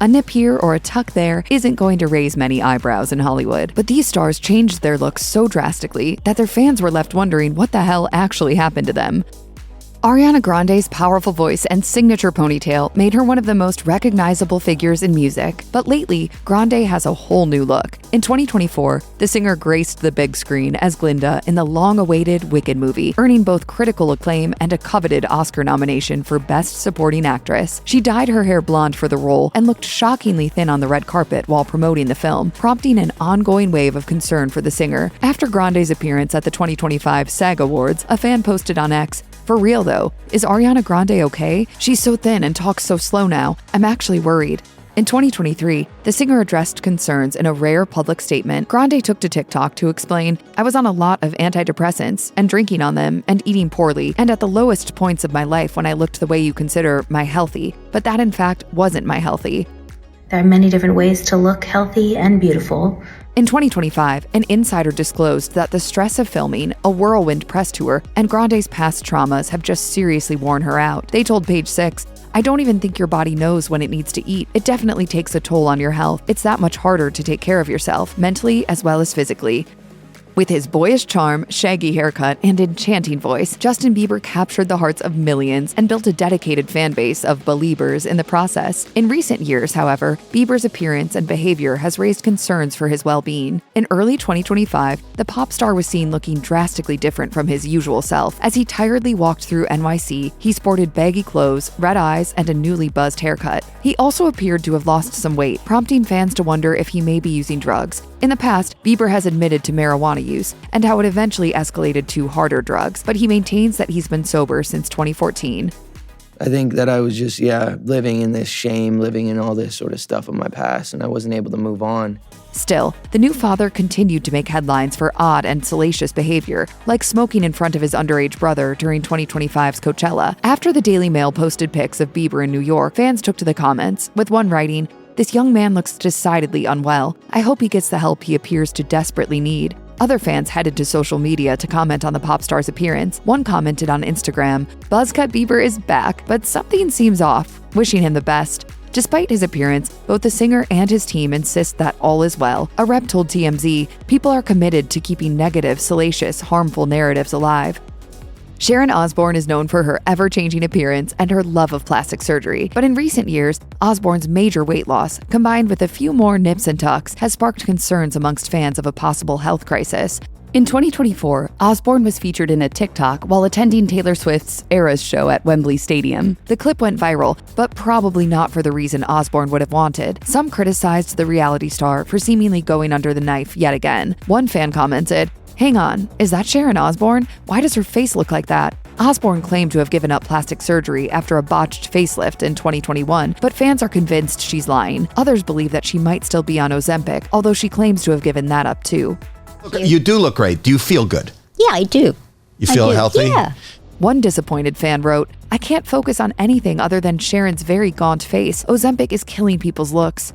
A nip here or a tuck there isn't going to raise many eyebrows in Hollywood, but these stars changed their looks so drastically that their fans were left wondering what the hell actually happened to them. Ariana Grande's powerful voice and signature ponytail made her one of the most recognizable figures in music, but lately, Grande has a whole new look. In 2024, the singer graced the big screen as Glinda in the long-awaited Wicked movie, earning both critical acclaim and a coveted Oscar nomination for Best Supporting Actress. She dyed her hair blonde for the role and looked shockingly thin on the red carpet while promoting the film, prompting an ongoing wave of concern for the singer. After Grande's appearance at the 2025 SAG Awards, a fan posted on X, "For real though, is Ariana Grande okay? She's so thin and talks so slow now. I'm actually worried." In 2023, the singer addressed concerns in a rare public statement. Grande took to TikTok to explain, "I was on a lot of antidepressants and drinking on them and eating poorly and at the lowest points of my life when I looked the way you consider my healthy. But that in fact wasn't my healthy." There are many different ways to look healthy and beautiful. In 2025, an insider disclosed that the stress of filming, a whirlwind press tour, and Grande's past traumas have just seriously worn her out. They told Page 6, "I don't even think your body knows when it needs to eat. It definitely takes a toll on your health. It's that much harder to take care of yourself, mentally as well as physically." With his boyish charm, shaggy haircut, and enchanting voice, Justin Bieber captured the hearts of millions and built a dedicated fan base of Beliebers in the process. In recent years, however, Bieber's appearance and behavior has raised concerns for his well-being. In early 2025, the pop star was seen looking drastically different from his usual self. As he tiredly walked through NYC, he sported baggy clothes, red eyes, and a newly buzzed haircut. He also appeared to have lost some weight, prompting fans to wonder if he may be using drugs. In the past, Bieber has admitted to marijuana use and how it eventually escalated to harder drugs, but he maintains that he's been sober since 2014. I think that I was just, living in this shame, living in all this sort of stuff of my past, and I wasn't able to move on. Still, the new father continued to make headlines for odd and salacious behavior, like smoking in front of his underage brother during 2025's Coachella. After the Daily Mail posted pics of Bieber in New York, fans took to the comments, with one writing, "This young man looks decidedly unwell. I hope he gets the help he appears to desperately need." Other fans headed to social media to comment on the pop star's appearance. One commented on Instagram, "Buzzcut Bieber is back, but something seems off. Wishing him the best." Despite his appearance, both the singer and his team insist that all is well. A rep told TMZ, "People are committed to keeping negative, salacious, harmful narratives alive." Sharon Osbourne is known for her ever-changing appearance and her love of plastic surgery. But in recent years, Osbourne's major weight loss, combined with a few more nips and tucks, has sparked concerns amongst fans of a possible health crisis. In 2024, Osbourne was featured in a TikTok while attending Taylor Swift's Eras show at Wembley Stadium. The clip went viral, but probably not for the reason Osbourne would have wanted. Some criticized the reality star for seemingly going under the knife yet again. One fan commented, "Hang on, is that Sharon Osbourne? Why does her face look like that?" Osbourne claimed to have given up plastic surgery after a botched facelift in 2021, but fans are convinced she's lying. Others believe that she might still be on Ozempic, although she claims to have given that up too. You do look great. Do you feel good? Yeah, I do. You feel healthy? Yeah. One disappointed fan wrote, "I can't focus on anything other than Sharon's very gaunt face. Ozempic is killing people's looks."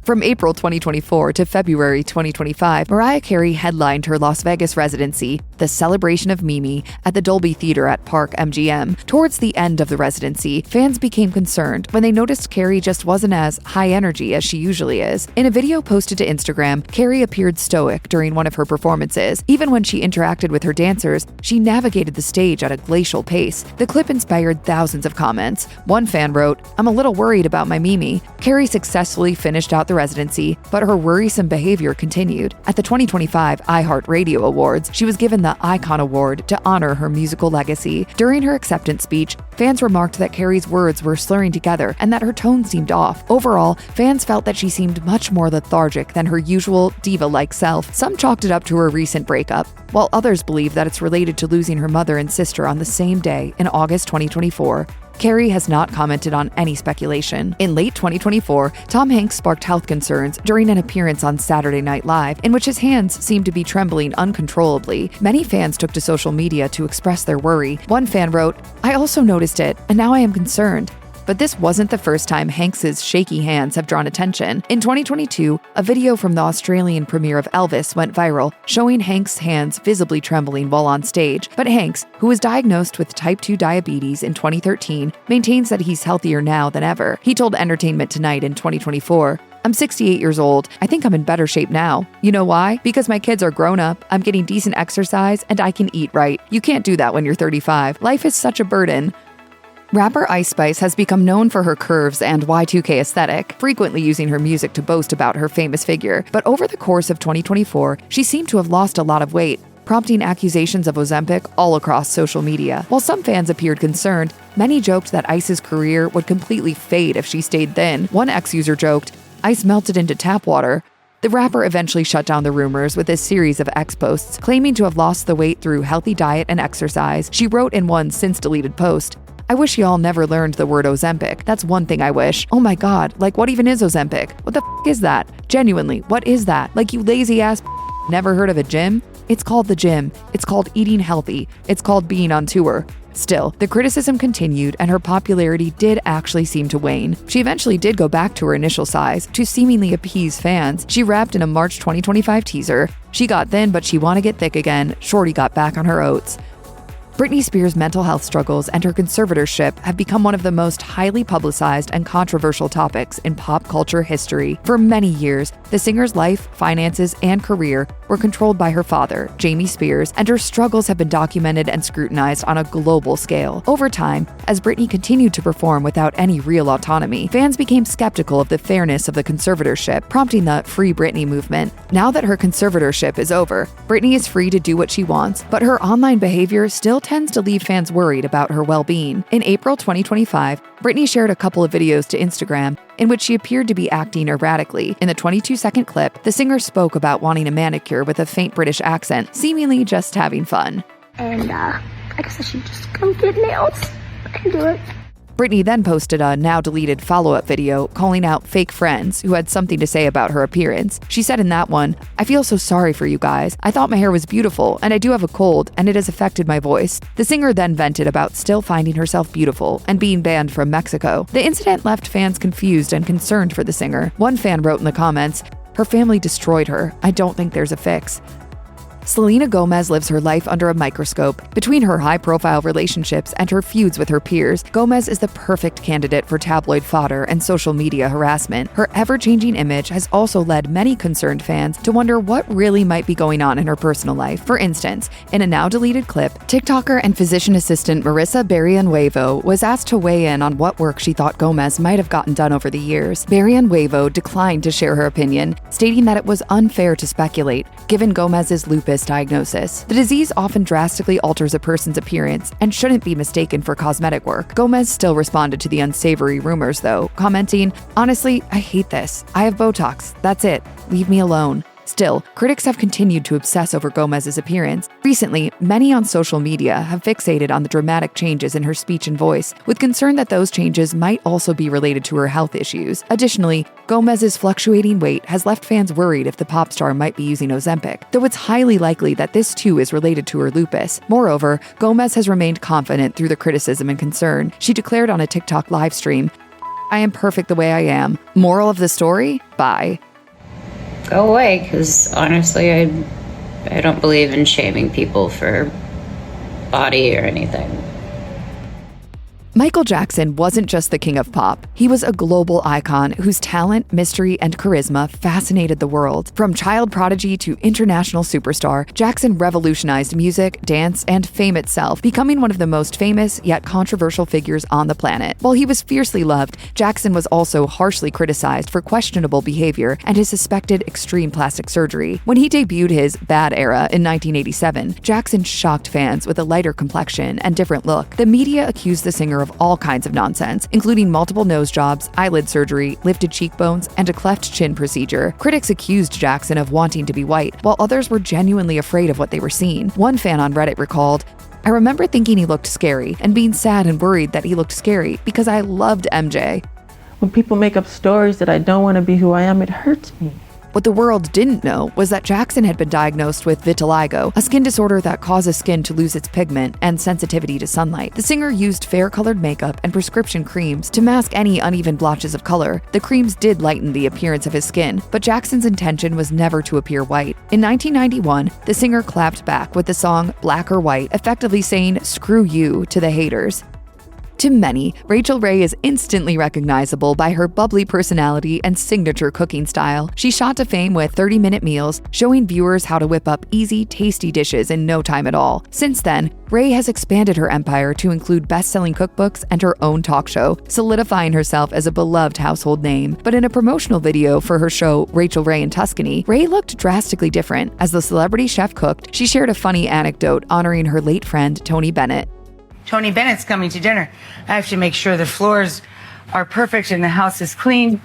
From April 2024 to February 2025, Mariah Carey headlined her Las Vegas residency, The Celebration of Mimi, at the Dolby Theater at Park MGM. Towards the end of the residency, fans became concerned when they noticed Carey just wasn't as high energy as she usually is. In a video posted to Instagram, Carey appeared stoic during one of her performances. Even when she interacted with her dancers, she navigated the stage at a glacial pace. The clip inspired thousands of comments. One fan wrote, "I'm a little worried about my Mimi." Carey successfully finished out the residency, but her worrisome behavior continued. At the 2025 iHeartRadio Awards, she was given the Icon Award to honor her musical legacy. During her acceptance speech, fans remarked that Carey's words were slurring together and that her tone seemed off. Overall, fans felt that she seemed much more lethargic than her usual diva-like self. Some chalked it up to her recent breakup, while others believe that it's related to losing her mother and sister on the same day in August 2024. Carey has not commented on any speculation. In late 2024, Tom Hanks sparked health concerns during an appearance on Saturday Night Live, in which his hands seemed to be trembling uncontrollably. Many fans took to social media to express their worry. One fan wrote, "I also noticed it, and now I am concerned." But this wasn't the first time Hanks's shaky hands have drawn attention. In 2022, a video from the Australian premiere of Elvis went viral, showing Hanks' hands visibly trembling while on stage. But Hanks, who was diagnosed with type 2 diabetes in 2013, maintains that he's healthier now than ever. He told Entertainment Tonight in 2024, "I'm 68 years old. I think I'm in better shape now. You know why? Because my kids are grown up, I'm getting decent exercise, and I can eat right. You can't do that when you're 35. Life is such a burden." Rapper Ice Spice has become known for her curves and Y2K aesthetic, frequently using her music to boast about her famous figure. But over the course of 2024, she seemed to have lost a lot of weight, prompting accusations of Ozempic all across social media. While some fans appeared concerned, many joked that Ice's career would completely fade if she stayed thin. One ex-user joked, "Ice melted into tap water." The rapper eventually shut down the rumors with a series of ex-posts, claiming to have lost the weight through healthy diet and exercise. She wrote in one since-deleted post, "I wish y'all never learned the word Ozempic. That's one thing I wish. Oh my god, like what even is Ozempic? What the f is that? Genuinely, what is that? Like you lazy ass never heard of a gym? It's called the gym. It's called eating healthy. It's called being on tour." Still, the criticism continued and her popularity did actually seem to wane. She eventually did go back to her initial size to seemingly appease fans. She rapped in a March 2025 teaser, "She got thin, but she wanna get thick again. Shorty got back on her oats." Britney Spears' mental health struggles and her conservatorship have become one of the most highly publicized and controversial topics in pop culture history. For many years, the singer's life, finances, and career were controlled by her father, Jamie Spears, and her struggles have been documented and scrutinized on a global scale. Over time, as Britney continued to perform without any real autonomy, fans became skeptical of the fairness of the conservatorship, prompting the Free Britney movement. Now that her conservatorship is over, Britney is free to do what she wants, but her online behavior still tends to leave fans worried about her well-being. In April 2025, Britney shared a couple of videos to Instagram in which she appeared to be acting erratically. In the 22-second clip, the singer spoke about wanting a manicure with a faint British accent, seemingly just having fun. And I guess I should just go get nails. I can do it. Britney then posted a now-deleted follow-up video calling out fake friends who had something to say about her appearance. She said in that one, "I feel so sorry for you guys. I thought my hair was beautiful, and I do have a cold, and it has affected my voice." The singer then vented about still finding herself beautiful and being banned from Mexico. The incident left fans confused and concerned for the singer. One fan wrote in the comments, "Her family destroyed her. I don't think there's a fix." Selena Gomez lives her life under a microscope. Between her high-profile relationships and her feuds with her peers, Gomez is the perfect candidate for tabloid fodder and social media harassment. Her ever-changing image has also led many concerned fans to wonder what really might be going on in her personal life. For instance, in a now-deleted clip, TikToker and physician assistant Marissa Barrienhuevo was asked to weigh in on what work she thought Gomez might have gotten done over the years. Barrienhuevo declined to share her opinion, stating that it was unfair to speculate, given Gomez's lupus diagnosis. The disease often drastically alters a person's appearance and shouldn't be mistaken for cosmetic work. Gomez still responded to the unsavory rumors, though, commenting, "Honestly, I hate this. I have Botox. That's it. Leave me alone." Still, critics have continued to obsess over Gomez's appearance. Recently, many on social media have fixated on the dramatic changes in her speech and voice, with concern that those changes might also be related to her health issues. Additionally, Gomez's fluctuating weight has left fans worried if the pop star might be using Ozempic, though it's highly likely that this too is related to her lupus. Moreover, Gomez has remained confident through the criticism and concern. She declared on a TikTok live stream, "I am perfect the way I am. Moral of the story? Bye." Go away, because honestly, I don't believe in shaming people for body or anything. Michael Jackson wasn't just the king of pop. He was a global icon whose talent, mystery, and charisma fascinated the world. From child prodigy to international superstar, Jackson revolutionized music, dance, and fame itself, becoming one of the most famous yet controversial figures on the planet. While he was fiercely loved, Jackson was also harshly criticized for questionable behavior and his suspected extreme plastic surgery. When he debuted his Bad Era in 1987, Jackson shocked fans with a lighter complexion and different look. The media accused the singer of all kinds of nonsense, including multiple nose jobs, eyelid surgery, lifted cheekbones, and a cleft chin procedure. Critics accused Jackson of wanting to be white, while others were genuinely afraid of what they were seeing. One fan on Reddit recalled, "I remember thinking he looked scary and being sad and worried that he looked scary because I loved MJ." When people make up stories that I don't want to be who I am, it hurts me. What the world didn't know was that Jackson had been diagnosed with vitiligo, a skin disorder that causes skin to lose its pigment and sensitivity to sunlight. The singer used fair-colored makeup and prescription creams to mask any uneven blotches of color. The creams did lighten the appearance of his skin, but Jackson's intention was never to appear white. In 1991, the singer clapped back with the song Black or White, effectively saying, "Screw you" to the haters. To many, Rachael Ray is instantly recognizable by her bubbly personality and signature cooking style. She shot to fame with 30-minute meals, showing viewers how to whip up easy, tasty dishes in no time at all. Since then, Ray has expanded her empire to include best-selling cookbooks and her own talk show, solidifying herself as a beloved household name. But in a promotional video for her show Rachael Ray in Tuscany, Ray looked drastically different. As the celebrity chef cooked, she shared a funny anecdote honoring her late friend Tony Bennett. Tony Bennett's coming to dinner. I have to make sure the floors are perfect and the house is clean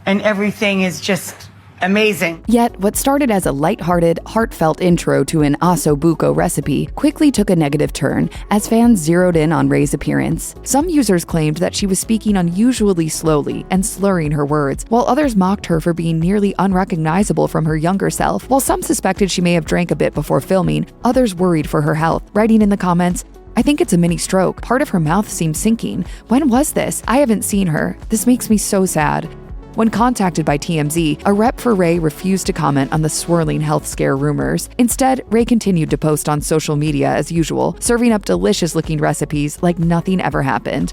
and everything is just amazing. Yet, what started as a lighthearted, heartfelt intro to an osso buco recipe quickly took a negative turn as fans zeroed in on Ray's appearance. Some users claimed that she was speaking unusually slowly and slurring her words, while others mocked her for being nearly unrecognizable from her younger self. While some suspected she may have drank a bit before filming, others worried for her health, writing in the comments, "I think it's a mini stroke. Part of her mouth seems sinking. When was this? I haven't seen her. This makes me so sad." When contacted by TMZ, a rep for Ray refused to comment on the swirling health scare rumors. Instead, Ray continued to post on social media as usual, serving up delicious-looking recipes like nothing ever happened.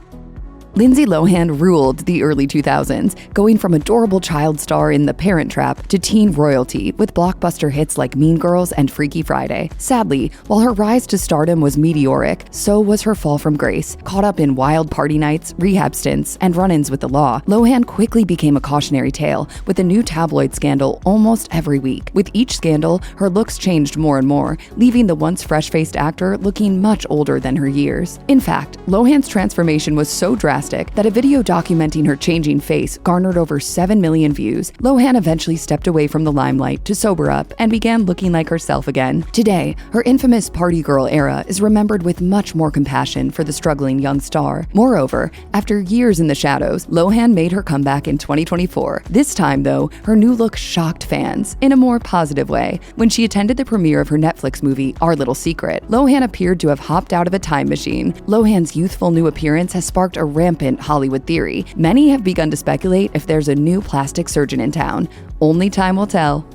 Lindsay Lohan ruled the early 2000s, going from adorable child star in The Parent Trap to teen royalty with blockbuster hits like Mean Girls and Freaky Friday. Sadly, while her rise to stardom was meteoric, so was her fall from grace. Caught up in wild party nights, rehab stints, and run-ins with the law, Lohan quickly became a cautionary tale, with a new tabloid scandal almost every week. With each scandal, her looks changed more and more, leaving the once fresh-faced actor looking much older than her years. In fact, Lohan's transformation was so drastic that a video documenting her changing face garnered over 7 million views. Lohan eventually stepped away from the limelight to sober up and began looking like herself again. Today, her infamous party girl era is remembered with much more compassion for the struggling young star. Moreover, after years in the shadows, Lohan made her comeback in 2024. This time, though, her new look shocked fans in a more positive way. When she attended the premiere of her Netflix movie, Our Little Secret, Lohan appeared to have hopped out of a time machine. Lohan's youthful new appearance has sparked a rampant Hollywood theory. Many have begun to speculate if there's a new plastic surgeon in town. Only time will tell.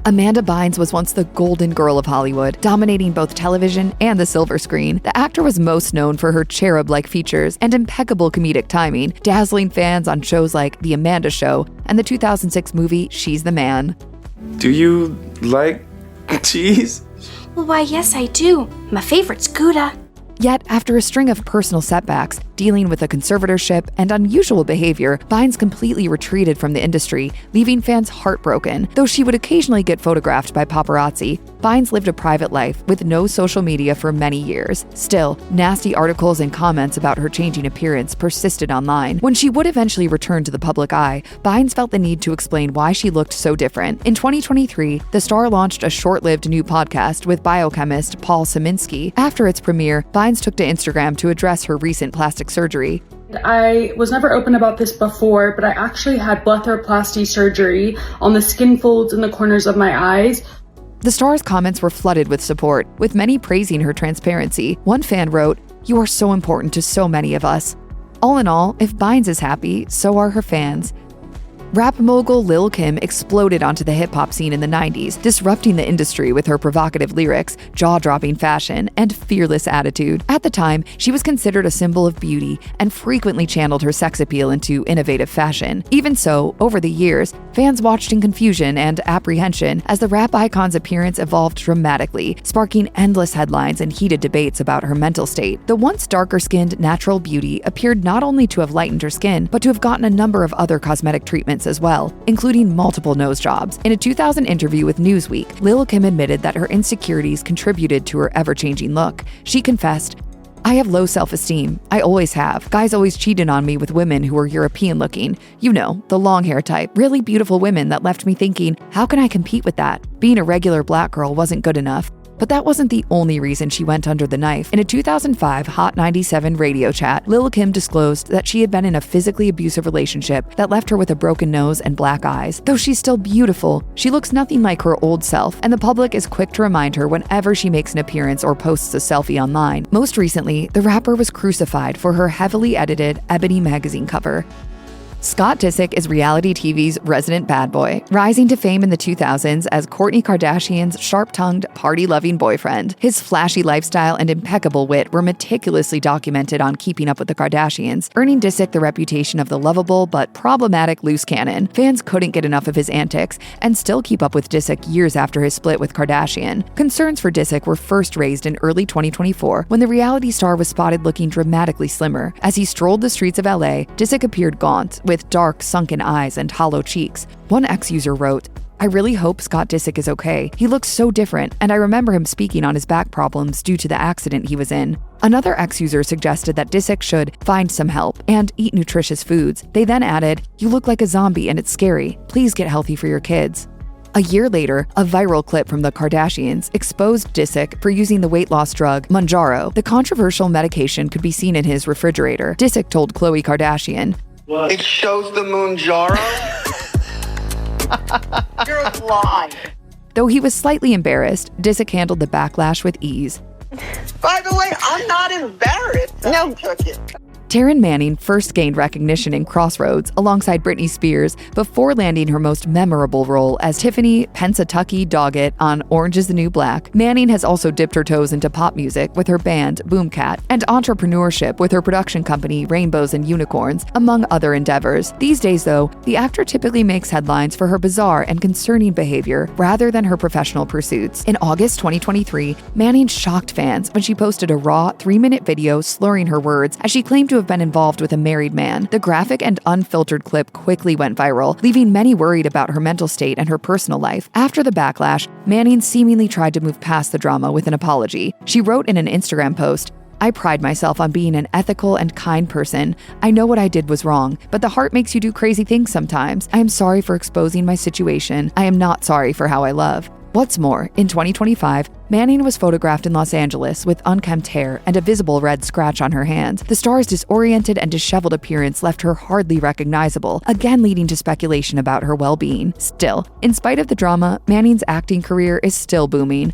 Amanda Bynes was once the golden girl of Hollywood, dominating both television and the silver screen. The actor was most known for her cherub-like features and impeccable comedic timing, dazzling fans on shows like The Amanda Show and the 2006 movie She's the Man. Do you like cheese? Well, why, yes, I do. My favorite's Gouda. Yet, after a string of personal setbacks, dealing with a conservatorship and unusual behavior, Bynes completely retreated from the industry, leaving fans heartbroken. Though she would occasionally get photographed by paparazzi, Bynes lived a private life with no social media for many years. Still, nasty articles and comments about her changing appearance persisted online. When she would eventually return to the public eye, Bynes felt the need to explain why she looked so different. In 2023, the star launched a short-lived new podcast with biochemist Paul Szymanski. After its premiere, Bynes took to Instagram to address her recent plastic surgery. I was never open about this before, but I actually had blepharoplasty surgery on the skin folds in the corners of my eyes. The star's comments were flooded with support, with many praising her transparency. One fan wrote, "You are so important to so many of us." All in all, if Bynes is happy, so are her fans. Rap mogul Lil Kim exploded onto the hip-hop scene in the 90s, disrupting the industry with her provocative lyrics, jaw-dropping fashion, and fearless attitude. At the time, she was considered a symbol of beauty and frequently channeled her sex appeal into innovative fashion. Even so, over the years, fans watched in confusion and apprehension as the rap icon's appearance evolved dramatically, sparking endless headlines and heated debates about her mental state. The once darker-skinned natural beauty appeared not only to have lightened her skin, but to have gotten a number of other cosmetic treatments as well, including multiple nose jobs. In a 2000 interview with Newsweek, Lil Kim admitted that her insecurities contributed to her ever-changing look. She confessed, "I have low self-esteem. I always have. Guys always cheated on me with women who were European-looking. You know, the long hair type. Really beautiful women that left me thinking, how can I compete with that? Being a regular black girl wasn't good enough. But that wasn't the only reason she went under the knife. In a 2005 Hot 97 radio chat, Lil Kim disclosed that she had been in a physically abusive relationship that left her with a broken nose and black eyes. Though she's still beautiful, she looks nothing like her old self, and the public is quick to remind her whenever she makes an appearance or posts a selfie online. Most recently, the rapper was crucified for her heavily edited Ebony magazine cover. Scott Disick is reality TV's resident bad boy, rising to fame in the 2000s as Kourtney Kardashian's sharp-tongued, party-loving boyfriend. His flashy lifestyle and impeccable wit were meticulously documented on Keeping Up with the Kardashians, earning Disick the reputation of the lovable but problematic loose cannon. Fans couldn't get enough of his antics and still keep up with Disick years after his split with Kardashian. Concerns for Disick were first raised in early 2024 when the reality star was spotted looking dramatically slimmer. As he strolled the streets of LA, Disick appeared gaunt, with dark, sunken eyes and hollow cheeks. One ex-user wrote, "I really hope Scott Disick is okay. He looks so different, and I remember him speaking on his back problems due to the accident he was in." Another ex-user suggested that Disick should find some help and eat nutritious foods. They then added, "You look like a zombie and it's scary. Please get healthy for your kids." A year later, a viral clip from the Kardashians exposed Disick for using the weight loss drug Mounjaro. The controversial medication could be seen in his refrigerator. Disick told Khloe Kardashian, "It shows the Mounjaro?" You're lying. Though he was slightly embarrassed, Disick handled the backlash with ease. By the way, I'm not embarrassed. No, took it. Taryn Manning first gained recognition in Crossroads alongside Britney Spears before landing her most memorable role as Tiffany Pensatucky Doggett on Orange is the New Black. Manning has also dipped her toes into pop music with her band Boomcat and entrepreneurship with her production company Rainbows and Unicorns, among other endeavors. These days, though, the actor typically makes headlines for her bizarre and concerning behavior rather than her professional pursuits. In August 2023, Manning shocked fans when she posted a raw 3-minute video slurring her words as she claimed to have been involved with a married man. The graphic and unfiltered clip quickly went viral, leaving many worried about her mental state and her personal life. After the backlash, Manning seemingly tried to move past the drama with an apology. She wrote in an Instagram post, "I pride myself on being an ethical and kind person. I know what I did was wrong, but the heart makes you do crazy things sometimes. I am sorry for exposing my situation. I am not sorry for how I love." What's more, in 2025, Manning was photographed in Los Angeles with unkempt hair and a visible red scratch on her hand. The star's disoriented and disheveled appearance left her hardly recognizable, again leading to speculation about her well-being. Still, in spite of the drama, Manning's acting career is still booming.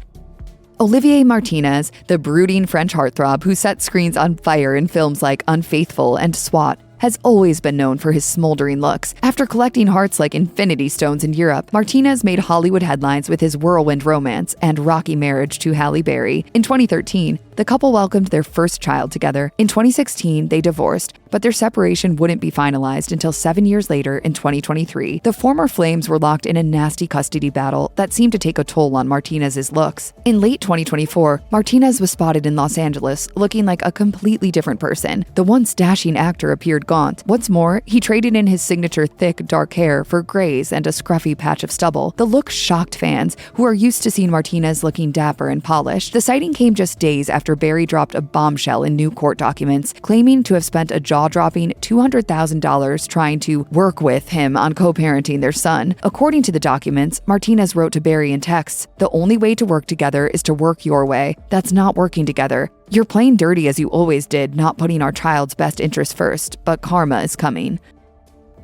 Olivier Martinez, the brooding French heartthrob who set screens on fire in films like Unfaithful and SWAT, has always been known for his smoldering looks. After collecting hearts like infinity stones in Europe, Martinez made Hollywood headlines with his whirlwind romance and rocky marriage to Halle Berry. In 2013, the couple welcomed their first child together. In 2016, they divorced, but their separation wouldn't be finalized until 7 years later in 2023. The former flames were locked in a nasty custody battle that seemed to take a toll on Martinez's looks. In late 2024, Martinez was spotted in Los Angeles looking like a completely different person. The once dashing actor appeared gaunt. What's more, he traded in his signature thick, dark hair for grays and a scruffy patch of stubble. The look shocked fans, who are used to seeing Martinez looking dapper and polished. The sighting came just days after Berry dropped a bombshell in new court documents, claiming to have spent a jaw-dropping $200,000 trying to work with him on co-parenting their son. According to the documents, Martinez wrote to Berry in texts, "The only way to work together is to work your way. That's not working together. You're playing dirty as you always did, not putting our child's best interest first, but karma is coming."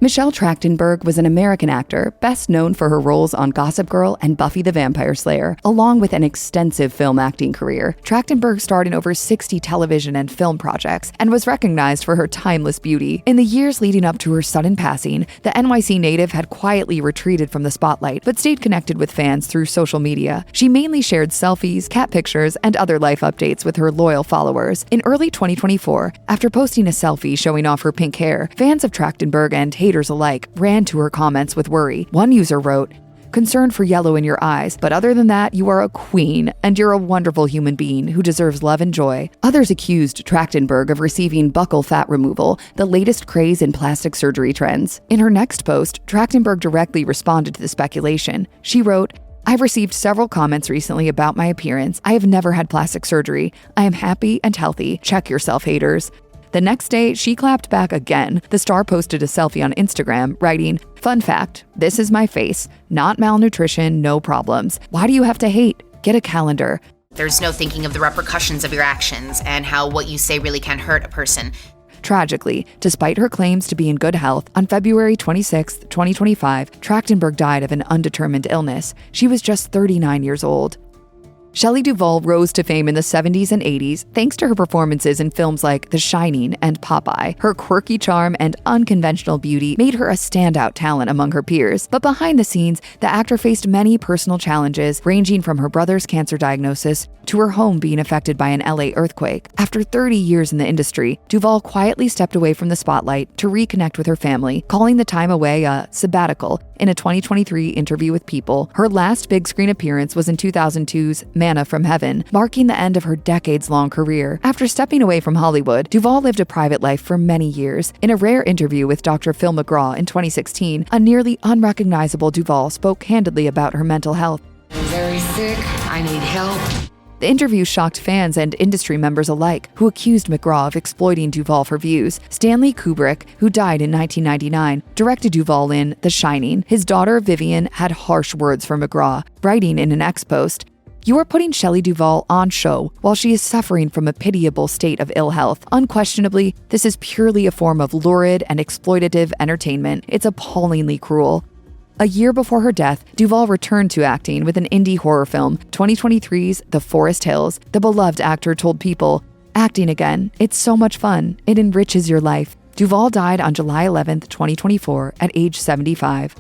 Michelle Trachtenberg was an American actor, best known for her roles on Gossip Girl and Buffy the Vampire Slayer, along with an extensive film acting career. Trachtenberg starred in over 60 television and film projects and was recognized for her timeless beauty. In the years leading up to her sudden passing, the NYC native had quietly retreated from the spotlight, but stayed connected with fans through social media. She mainly shared selfies, cat pictures, and other life updates with her loyal followers. In early 2024, after posting a selfie showing off her pink hair, fans of Trachtenberg and haters alike ran to her comments with worry. One user wrote, "Concern for yellow in your eyes, but other than that, you are a queen, and you're a wonderful human being who deserves love and joy." Others accused Trachtenberg of receiving buccal fat removal, the latest craze in plastic surgery trends. In her next post, Trachtenberg directly responded to the speculation. She wrote, "I've received several comments recently about my appearance. I have never had plastic surgery. I am happy and healthy. Check yourself, haters." The next day, she clapped back again. The star posted a selfie on Instagram, writing, "Fun fact, this is my face. Not malnutrition, no problems. Why do you have to hate? Get a calendar." There's no thinking of the repercussions of your actions and how what you say really can hurt a person. Tragically, despite her claims to be in good health, on February 26, 2025, Trachtenberg died of an undetermined illness. She was just 39 years old. Shelley Duvall rose to fame in the 70s and 80s thanks to her performances in films like The Shining and Popeye. Her quirky charm and unconventional beauty made her a standout talent among her peers. But behind the scenes, the actor faced many personal challenges, ranging from her brother's cancer diagnosis to her home being affected by an LA earthquake. After 30 years in the industry, Duvall quietly stepped away from the spotlight to reconnect with her family, calling the time away a sabbatical. In a 2023 interview with People, her last big screen appearance was in 2002's Manna from Heaven, marking the end of her decades-long career. After stepping away from Hollywood, Duvall lived a private life for many years. In a rare interview with Dr. Phil McGraw in 2016, a nearly unrecognizable Duvall spoke candidly about her mental health. I'm very sick. I need help. The interview shocked fans and industry members alike, who accused McGraw of exploiting Duvall for views. Stanley Kubrick, who died in 1999, directed Duvall in The Shining. His daughter, Vivian, had harsh words for McGraw, writing in an X-post, "You are putting Shelley Duvall on show while she is suffering from a pitiable state of ill health. Unquestionably, this is purely a form of lurid and exploitative entertainment. It's appallingly cruel." A year before her death, Duvall returned to acting with an indie horror film, 2023's The Forest Hills. The beloved actor told People, "Acting again, it's so much fun. It enriches your life." Duvall died on July 11, 2024, at age 75.